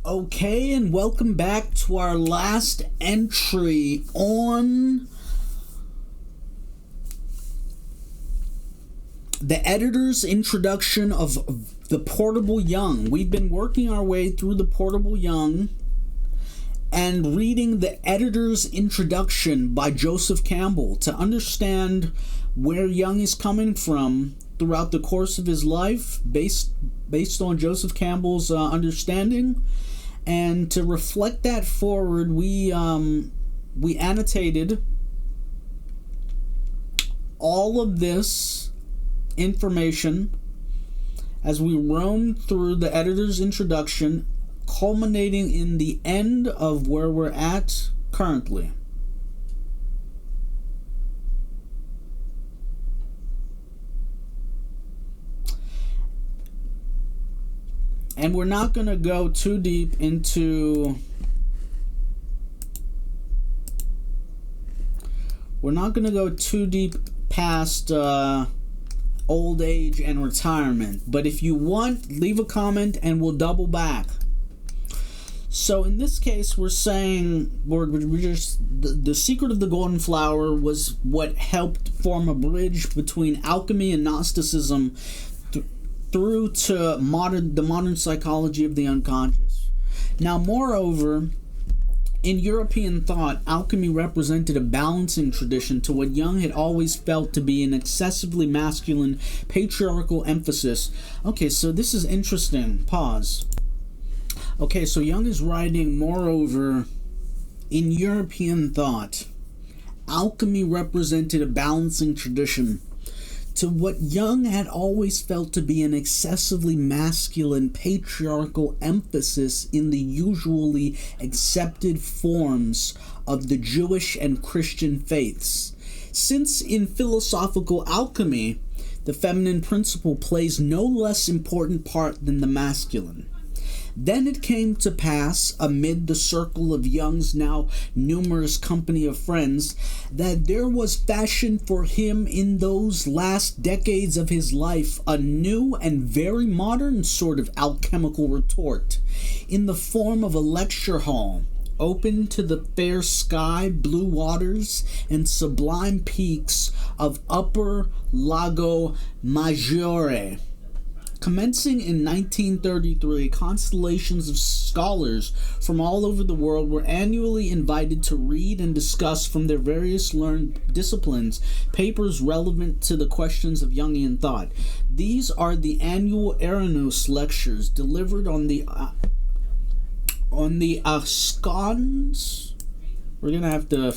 Okay, and welcome back to our last entry on the editor's introduction of the Portable Jung. We've been working our way through the Portable Jung and reading the editor's introduction by Joseph Campbell to understand where Jung is coming from throughout the course of his life based on Joseph Campbell's understanding. And to reflect that forward, we annotated all of this information as we roamed through the editor's introduction, culminating in the end of where we're at currently. And we're not going to go too deep into... We're not going to go too deep past old age and retirement. But if you want, leave a comment and we'll double back. So in this case, we're saying the secret of the golden flower was what helped form a bridge between alchemy and Gnosticism through to the modern psychology of the unconscious. Now, moreover, in European thought, alchemy represented a balancing tradition to what Jung had always felt to be an excessively masculine, patriarchal emphasis. Okay, so this is interesting. Pause. Okay, so Jung is writing, moreover, in European thought, alchemy represented a balancing tradition to what Jung had always felt to be an excessively masculine, patriarchal emphasis in the usually accepted forms of the Jewish and Christian faiths. Since in philosophical alchemy, the feminine principle plays no less important part than the masculine. Then it came to pass, amid the circle of Jung's now numerous company of friends, that there was fashioned for him in those last decades of his life a new and very modern sort of alchemical retort, in the form of a lecture hall, open to the fair sky, blue waters, and sublime peaks of Upper Lago Maggiore. Commencing in 1933, constellations of scholars from all over the world were annually invited to read and discuss from their various learned disciplines papers relevant to the questions of Jungian thought. These are the annual Eranos lectures delivered on the Ascons. We're gonna have to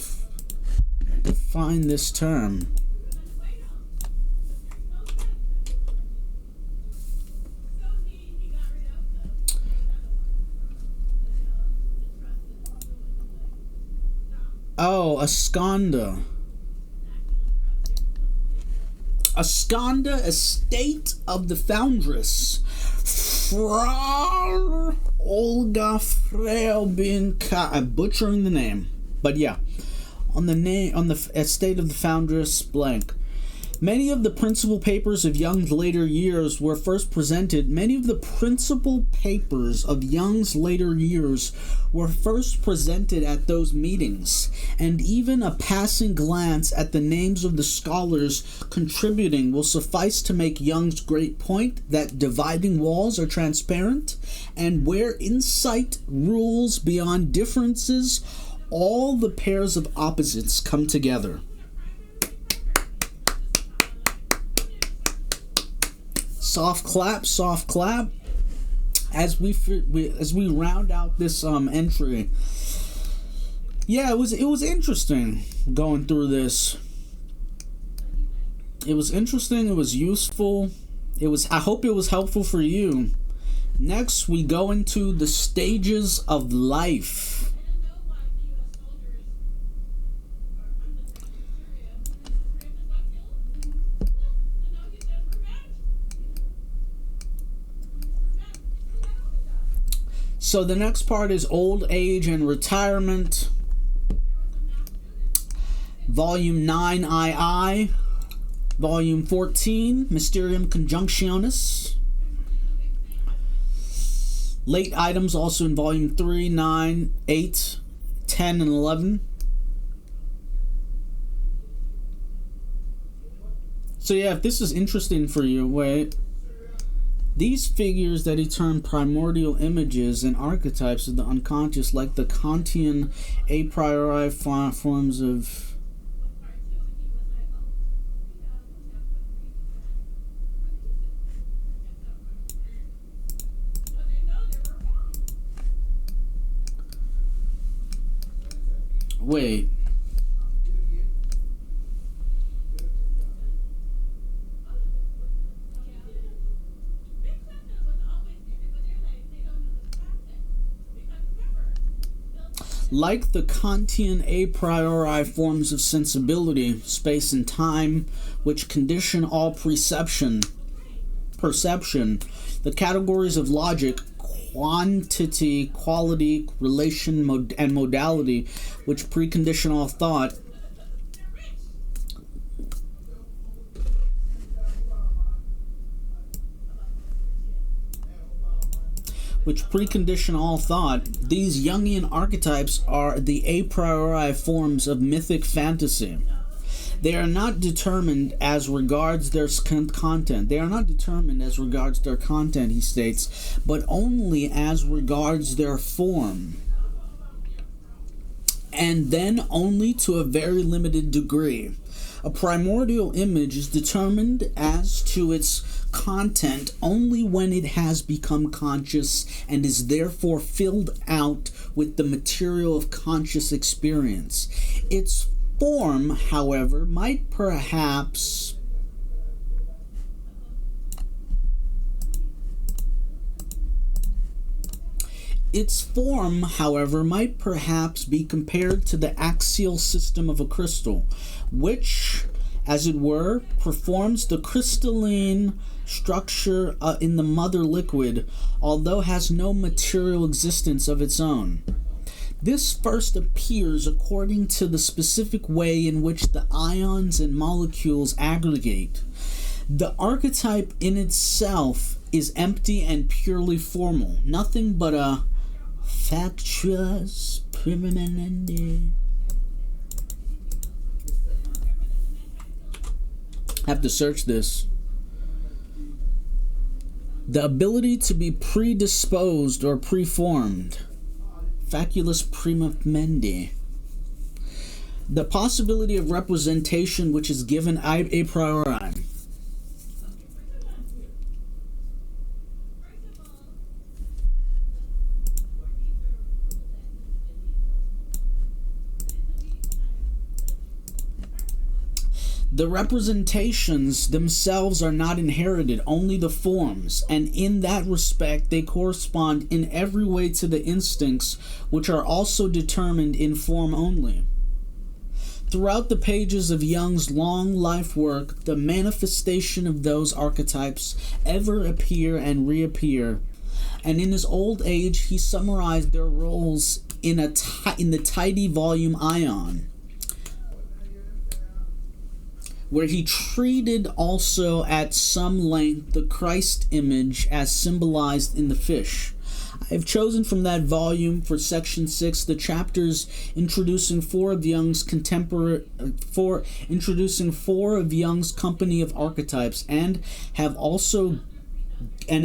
define this term. Oh, Asconda. Asconda, estate of the foundress, Frau Olga Freubinka. I'm butchering the name, but yeah, on the estate of the foundress blank. Many of the principal papers of Jung's later years were first presented. Many of the principal papers of Jung's later years were first presented at those meetings, and even a passing glance at the names of the scholars contributing will suffice to make Jung's great point that dividing walls are transparent, and where insight rules beyond differences, all the pairs of opposites come together. Soft clap, soft clap. As we round out this entry. Yeah, it was interesting going through this. It was interesting. It was useful. I hope it was helpful for you. Next, we go into the stages of life. So the next part is Old Age and Retirement. Volume 9 II. Volume 14, Mysterium Conjunctionis. Late items also in volume 3, 9, 8, 10, and 11. So yeah, if this is interesting for you, wait. These figures that he termed primordial images and archetypes of the unconscious, like the Kantian a priori forms of... Wait. Like the Kantian a priori forms of sensibility, space and time, which condition all perception, the categories of logic, quantity, quality, relation, and modality, which precondition all thought, these Jungian archetypes are the a priori forms of mythic fantasy. They are not determined as regards their content. They are not determined as regards their content, he states, but only as regards their form. And then only to a very limited degree. A primordial image is determined as to its content only when it has become conscious and is therefore filled out with the material of conscious experience. Its form, however, might perhaps be compared to the axial system of a crystal, which, as it were, performs the crystalline structure in the mother liquid, although has no material existence of its own. This first appears according to the specific way in which the ions and molecules aggregate. The archetype in itself is empty and purely formal, nothing but a factus permanente. Have to search this. The ability to be predisposed or preformed. Faculus prima mendi. The possibility of representation which is given a priori. The representations themselves are not inherited, only the forms, and in that respect they correspond in every way to the instincts, which are also determined in form only. Throughout the pages of Jung's long life work, the manifestation of those archetypes ever appear and reappear, and in his old age he summarized their roles in the tidy volume Ion, where he treated also at some length the Christ image as symbolized in the fish. I have chosen from that volume for section 6 the chapters introducing four of Jung's company of archetypes, and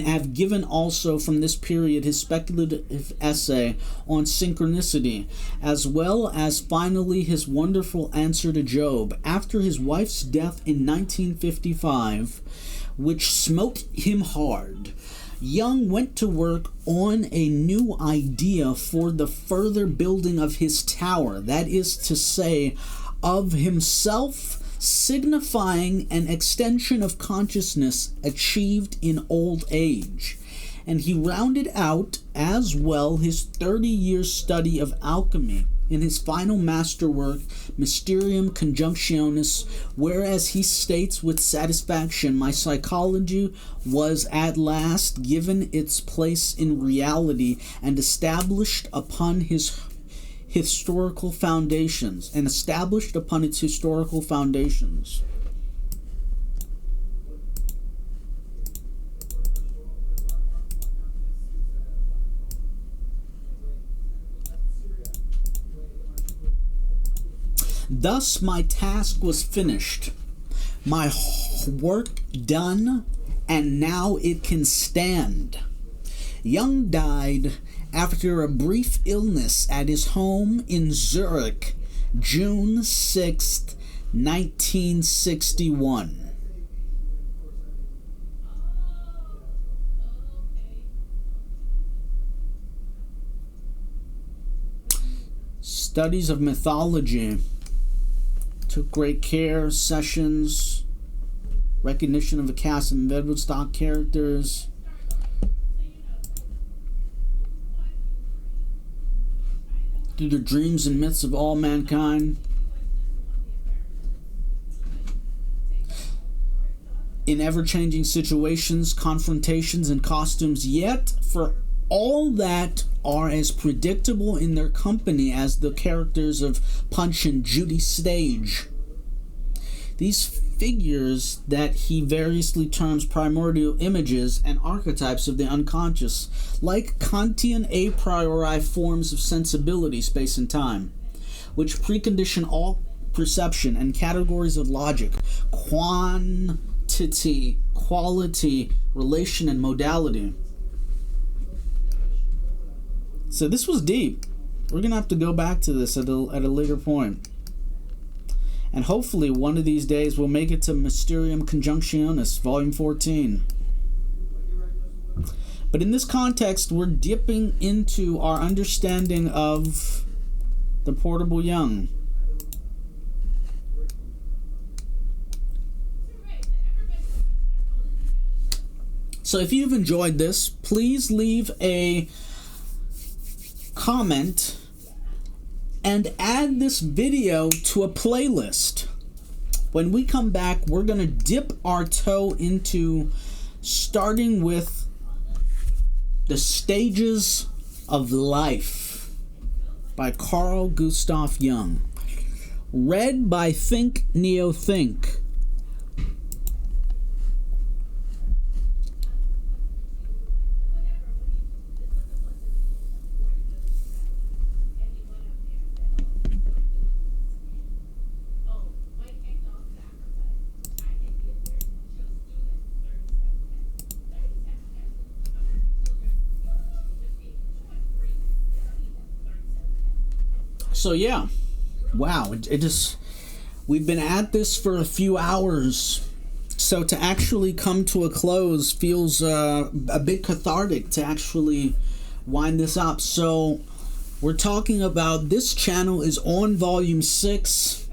have given also from this period his speculative essay on synchronicity, as well as finally his wonderful answer to Job after his wife's death in 1955, which smote him hard. Jung went to work on a new idea for the further building of his tower, that is to say, of himself, signifying an extension of consciousness achieved in old age. And he rounded out as well his 30-year study of alchemy in his final masterwork, Mysterium Conjunctionis, whereas he states with satisfaction, my psychology was at last given its place in reality and established upon its historical foundations. Thus my task was finished, my work done, and now it can stand. Jung died after a brief illness at his home in Zurich, June 6th, 1961. Studies of mythology. Took great care, sessions, recognition of a cast of embedded stock characters. Through the dreams and myths of all mankind. In ever-changing situations, confrontations, and costumes, yet for all that are as predictable in their company as the characters of Punch and Judy Stage. These figures that he variously terms primordial images and archetypes of the unconscious, like Kantian a priori forms of sensibility, space and time, which precondition all perception and categories of logic, quantity, quality, relation, and modality. So this was deep. We're going to have to go back to this at a later point. And hopefully one of these days we'll make it to Mysterium Conjunctionis, Volume 14. But in this context, we're dipping into our understanding of the Portable Jung. So if you've enjoyed this, please leave a comment and add this video to a playlist. When we come back, we're going to dip our toe into starting with The Stages of Life by Carl Gustav Jung. Read by Think Neo Think. So yeah, wow, it just, we've been at this for a few hours, so to actually come to a close feels a bit cathartic to actually wind this up. So we're talking about, this channel is on Volume 6,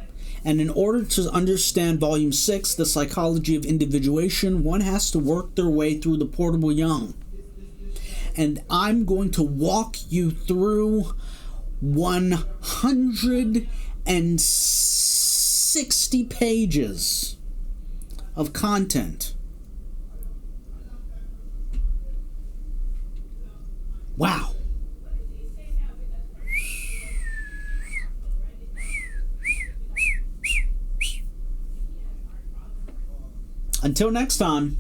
and in order to understand Volume 6, the psychology of individuation, one has to work their way through the Portable Jung. And I'm going to walk you through 160 pages of content. Wow. Until next time.